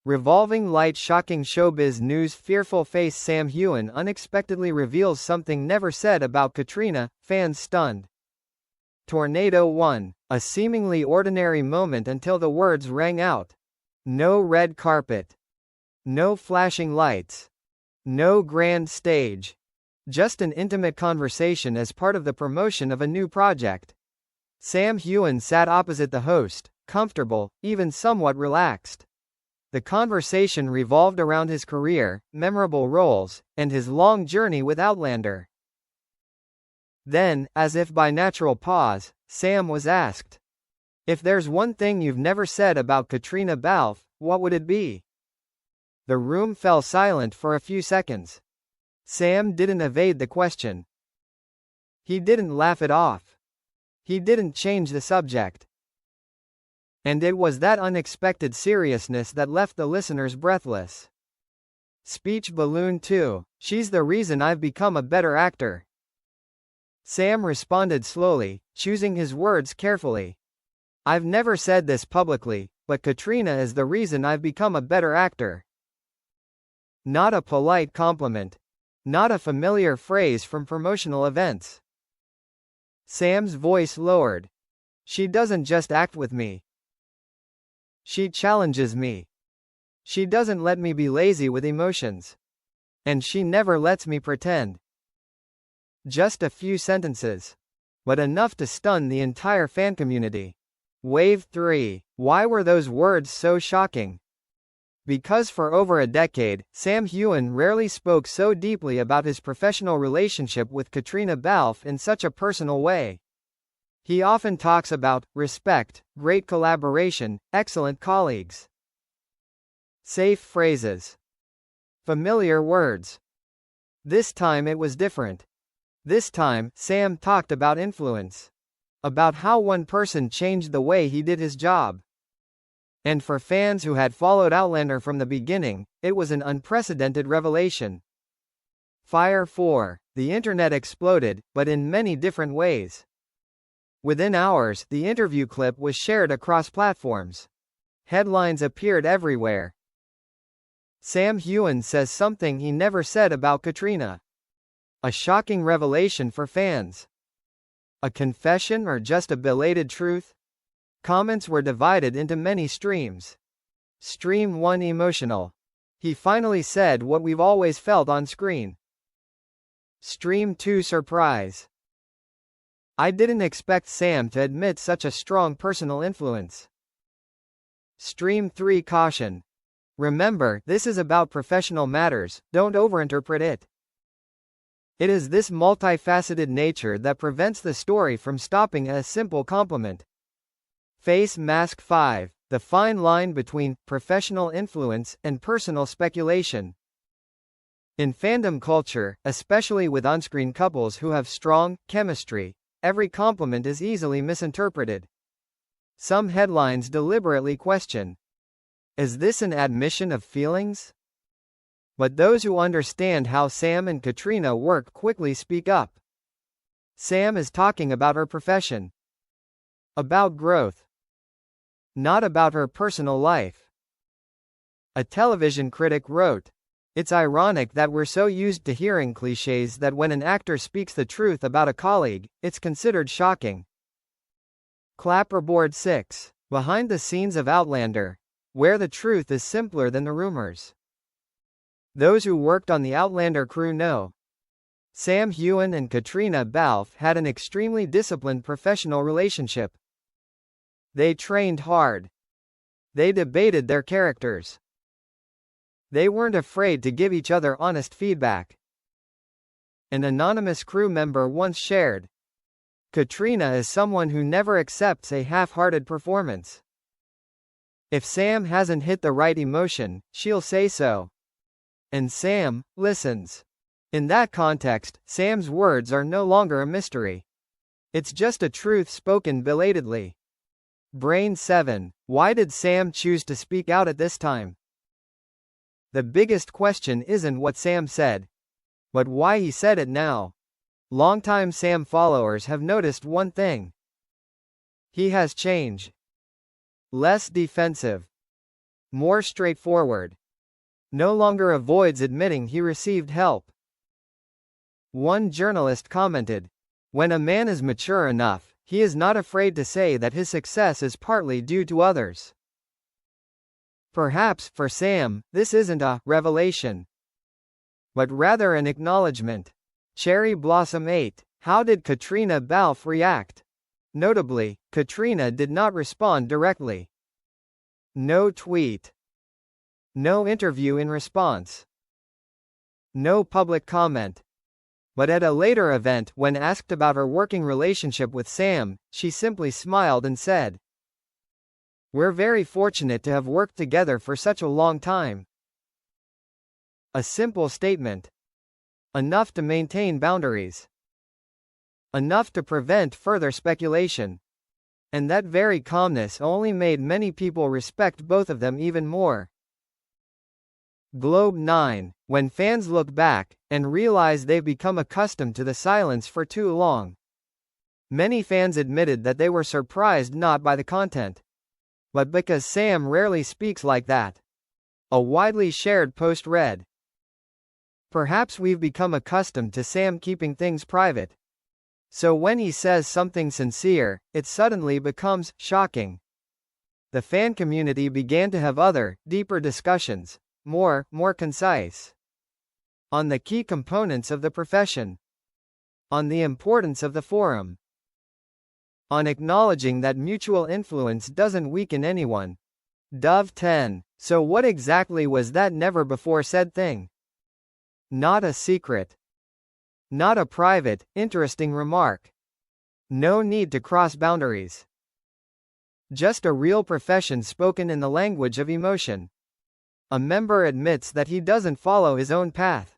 Revolving light shocking showbiz news fearful face Sam Heughan unexpectedly reveals something never said about Caitríona, fans stunned. Tornado 1. A seemingly ordinary moment until the words rang out. No red carpet. No flashing lights. No grand stage. Just an intimate conversation as part of the promotion of a new project. Sam Heughan sat opposite the host, comfortable, even somewhat relaxed. The conversation revolved around his career, memorable roles, and his long journey with Outlander. Then, as if by natural pause, Sam was asked, "If there's one thing you've never said about Caitríona Balfe, what would it be?" The room fell silent for a few seconds. Sam didn't evade the question. He didn't laugh it off. He didn't change the subject. And it was that unexpected seriousness that left the listeners breathless. Speech balloon 2. She's the reason I've become a better actor. Sam responded slowly, choosing his words carefully. I've never said this publicly, but Caitríona is the reason I've become a better actor. Not a polite compliment. Not a familiar phrase from promotional events. Sam's voice lowered. She doesn't just act with me. She challenges me. She doesn't let me be lazy with emotions. And she never lets me pretend. Just a few sentences. But enough to stun the entire fan community. Wave 3. Why were those words so shocking? Because for over a decade, Sam Heughan rarely spoke so deeply about his professional relationship with Caitríona Balfe in such a personal way. He often talks about respect, great collaboration, excellent colleagues. Safe phrases. Familiar words. This time it was different. This time, Sam talked about influence. About how one person changed the way he did his job. And for fans who had followed Outlander from the beginning, it was an unprecedented revelation. Fire 4. The internet exploded, but in many different ways. Within hours, the interview clip was shared across platforms. Headlines appeared everywhere. Sam Heughan says something he never said about Caitríona. A shocking revelation for fans. A confession or just a belated truth? Comments were divided into many streams. Stream 1 emotional. He finally said what we've always felt on screen. Stream 2 surprise. I didn't expect Sam to admit such a strong personal influence. Stream 3 caution. Remember, this is about professional matters, don't overinterpret it. It is this multifaceted nature that prevents the story from stopping at a simple compliment. Face mask 5. The fine line between professional influence and personal speculation. In fandom culture, especially with on-screen couples who have strong chemistry, every compliment is easily misinterpreted. Some headlines deliberately question, is this an admission of feelings? But those who understand how Sam and Caitríona work quickly speak up. Sam is talking about her profession. About growth. Not about her personal life. A television critic wrote, "It's ironic that we're so used to hearing cliches that when an actor speaks the truth about a colleague, it's considered shocking." Clapperboard 6. Behind the scenes of Outlander. Where the truth is simpler than the rumors. Those who worked on the Outlander crew know. Sam Heughan and Caitríona Balfe had an extremely disciplined professional relationship. They trained hard. They debated their characters. They weren't afraid to give each other honest feedback. An anonymous crew member once shared, Caitríona is someone who never accepts a half-hearted performance. If Sam hasn't hit the right emotion, she'll say so. And Sam listens. In that context, Sam's words are no longer a mystery. It's just a truth spoken belatedly. Brain 7. Why did Sam choose to speak out at this time? The biggest question isn't what Sam said, but why he said it now. Longtime Sam followers have noticed one thing. He has changed. Less defensive. more straightforward. No longer avoids admitting he received help. One journalist commented, "When a man is mature enough, he is not afraid to say that his success is partly due to others." Perhaps, for Sam, this isn't a revelation, but rather an acknowledgement. Cherry Blossom 8. How did Caitríona Balfe react? Notably, Caitríona did not respond directly. No tweet. No interview in response. No public comment. But at a later event, when asked about her working relationship with Sam, she simply smiled and said, "We're very fortunate to have worked together for such a long time." A simple statement. Enough to maintain boundaries. Enough to prevent further speculation. And that very calmness only made many people respect both of them even more. Globe 9. When fans look back, and realize they've become accustomed to the silence for too long. Many fans admitted that they were surprised not by the content, but because Sam rarely speaks like that. A widely shared post read, "Perhaps we've become accustomed to Sam keeping things private. So when he says something sincere, it suddenly becomes shocking." The fan community began to have other, deeper discussions, more concise, on the key components of the profession, on the importance of the forum, on acknowledging that mutual influence doesn't weaken anyone. Dove 10. So what exactly was that never before said thing? Not a secret. Not a private, interesting remark. No need to cross boundaries. Just a real profession spoken in the language of emotion. A member admits that he doesn't follow his own path.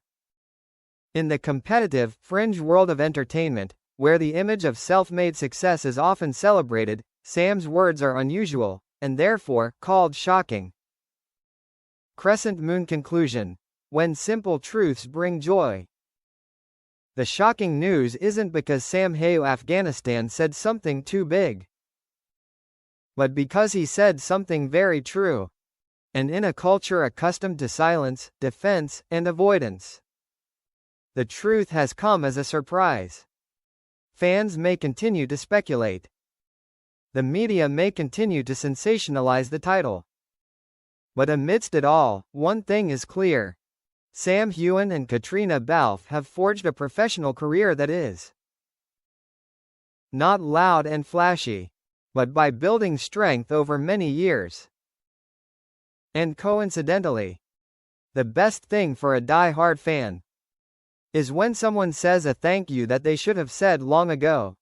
In the competitive, fringe world of entertainment, where the image of self-made success is often celebrated, Sam's words are unusual, and therefore, called shocking. Crescent Moon Conclusion. When simple truths bring joy. The shocking news isn't because Sam Heughan Afghanistan said something too big, but because he said something very true. And in a culture accustomed to silence, defense, and avoidance, the truth has come as a surprise. Fans may continue to speculate. The media may continue to sensationalize the title. But amidst it all, one thing is clear. Sam Heughan and Caitríona Balfe have forged a professional career that is not loud and flashy, but by building strength over many years. And coincidentally, the best thing for a die-hard fan is when someone says a thank you that they should have said long ago.